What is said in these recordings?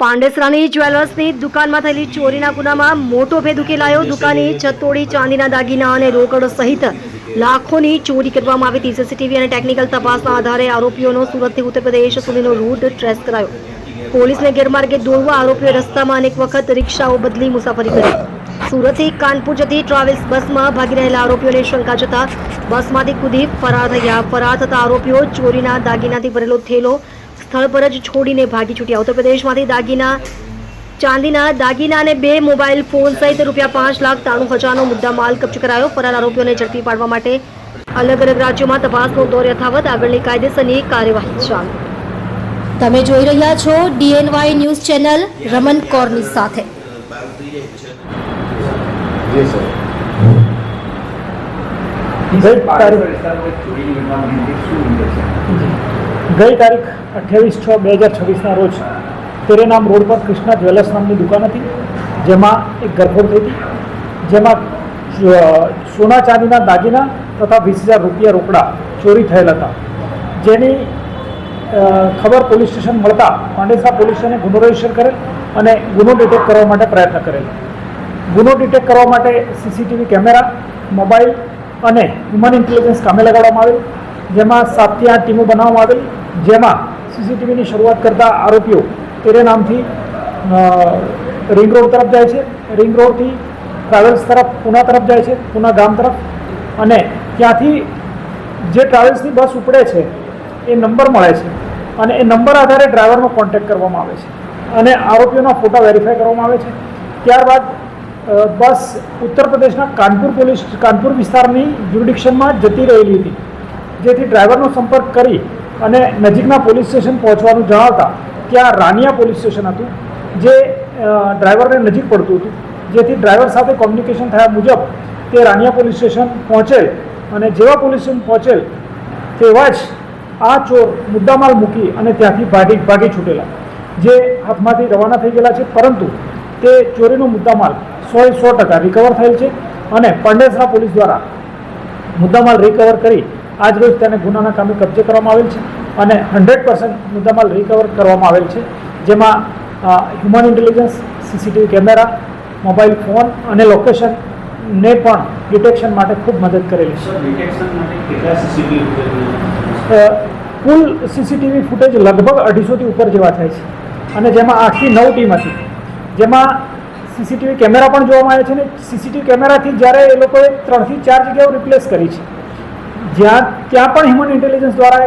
પાંડેસરાની જ્વેલર્સની દુકાનમાં થયેલી ચોરીના ગુનામાં મોટો ભેદ ઉકેલાયો। દુકાને છત તોડી ચાંદીના દાગીના અને રોકડ સહિત લાખોની ચોરી કરવામાં આવી હતી। સીસીટીવી અને ટેકનિકલ તપાસના આધારે આરોપીઓનો સુરતથી ઉત્તર પ્રદેશ સુધીનો રૂટ ટ્રેસ કરાયો। પોલીસને ગેરમાર્ગે દોરવા આરોપીઓએ રસ્તામાં અનેક વખત રિક્ષાઓ બદલી મુસાફરી કરી। સુરતથી કાનપુર જતી ટ્રાવેલ્સ બસમાં ભાગી રહેલા આરોપીઓને શંકા જતા બસમાંથી કૂદી ફરાર થયા। ફરાર થતા આરોપીઓ ચોરીના દાગીનાથી ભરેલો થેલો સ્થળ પર જ છોડીને ભાગી છૂટ્યા। ઉત્તર પ્રદેશમાંથી ચાંદીના દાગીના અને 2 મોબાઈલ ફોન સહિત ₹5,93,000નો મુદ્દા માલ કબજે કરાયો। ફરાર આરોપીઓને ઝડપી પાડવા માટે અલગ અલગ રાજ્યોમાં તપાસનો દોર યથાવત। આગળની કાયદેસરની કાર્યવાહી ચાલુ। તમે જોઈ રહ્યા છો DNY ન્યૂઝ ચેનલ રમન કૌરની સાથે। ગઈ તારીખ 28/6/2026ના રોજ તેરે નામ રોડ પર કૃષ્ણા જ્વેલર્સ નામની દુકાન હતી, જેમાં એક ગરફોડ થઈ હતી, જેમાં સોના ચાંદીના દાગીના તથા 20,000 રૂપિયા રોકડા ચોરી થયેલ હતા। જેની ખબર પોલીસ સ્ટેશન મળતા પાંડેસરા પોલીસ સ્ટેશને ગુનો રજીસ્ટર કરેલ અને ગુનો ડિટેક્ટ કરવા માટે પ્રયત્ન કરેલ। ગુનો ડિટેક્ટ કરવા માટે સીસીટીવી કેમેરા, મોબાઈલ અને હ્યુમન ઇન્ટેલિજન્સ કામે લગાડવામાં આવેલ, જેમાં 7 થી 8 ટીમો બનાવવામાં આવેલ। જેમાં સીસીટીવીની શરૂઆત કરતા આરોપીઓ તેરે નામથી રિંગ રોડ તરફ જાય છે, રિંગ રોડથી ટ્રાવેલ્સ તરફ પૂના તરફ જાય છે, પૂના ગામ તરફ, અને ત્યાંથી જે ટ્રાવેલ્સની બસ ઉપડે છે એ નંબર મળે છે અને એ નંબર આધારે ડ્રાઈવરનો કોન્ટેક્ટ કરવામાં આવે છે અને આરોપીઓના ફોટા વેરીફાઈ કરવામાં આવે છે। ત્યારબાદ બસ ઉત્તર પ્રદેશના કાનપુર વિસ્તારની જ્યુરિડિક્શનમાં જતી રહેલી હતી, જેથી ડ્રાઈવરનો સંપર્ક કરી અને નજીકના પોલીસ સ્ટેશન પહોંચવાનું જણાવતા ત્યાં રાનિયા પોલીસ સ્ટેશન હતું, જે ડ્રાઈવરને નજીક પડતું હતું, જેથી ડ્રાઈવર સાથે કોમ્યુનિકેશન થયા મુજબ તે રાનિયા પોલીસ સ્ટેશન પહોંચેલ અને જેવા પોલીસ સ્ટેશન પહોંચેલ તેવા જ આ ચોર મુદ્દામાલ મૂકી અને ત્યાંથી ભાગી છૂટેલા, જે હાથમાંથી રવાના થઈ ગયેલા છે। પરંતુ તે ચોરીનો મુદ્દામાલ 100% રિકવર થયેલ છે અને પાંડેસરા પોલીસ દ્વારા મુદ્દામાલ રિકવર કરી આજ રોજ તેને ગુનાના કામે કબજે કરવામાં આવેલ છે અને 100% મુદ્દામાલ રિકવર કરવામાં આવેલ છે, જેમાં human intelligence, CCTV camera, mobile phone અને લોકેશનને પણ ડિટેક્શન માટે ખૂબ મદદ કરેલી છે। કુલ સીસીટીવી ફૂટેજ લગભગ 250થી ઉપર જેવા થાય છે અને જેમાં 8 થી 9 ટીમ હતી, જેમાં સીસીટીવી કેમેરા પણ જોવામાં આવે છે અને સીસીટીવી કેમેરાથી જ્યારે એ લોકોએ 3 થી 4 જગ્યાઓ રિપ્લેસ કરી છે, ત્યાં પણ હ્યુમન ઇન્ટેલિજન્સ દ્વારા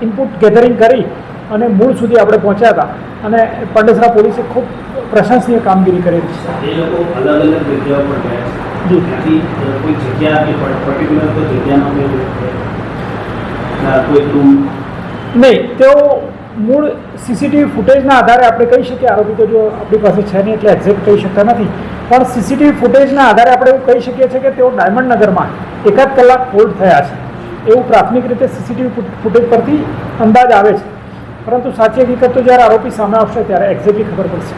ઇનપુટ ગેધરિંગ કરી અને મૂળ સુધી આપણે પહોંચ્યા હતા અને પાંડેસરા પોલીસે ખૂબ પ્રશંસનીય કામગીરી કરેલી છે। એ લોકો અલગ અલગ જગ્યાઓ પર ગયા છે, ત્યાંથી કોઈ જગ્યા પર્ટિક્યુલર કોઈ જગ્યાનો કોઈ રૂમ નહીં, તેઓ મૂળ સીસીટીવી ફૂટેજના આધારે આપણે કહી શકીએ, આરોપી તો જો આપણી પાસે છે નહીં એટલે એક્ઝેક્ટ કહી શકતા નથી, પણ સીસીટીવી ફૂટેજના આધારે આપણે એવું કહી શકીએ છીએ કે તેઓ ડાયમંડ નગરમાં 1 કલાક હોલ્ડ થયા છે, એવું પ્રાથમિક રીતે સીસીટીવી ફૂટેજ પરથી અંદાજ આવે છે, પરંતુ સાચી હકીકત તો જ્યારે આરોપી સામે આવશે ત્યારે એક્ઝેક્ટલી ખબર પડશે।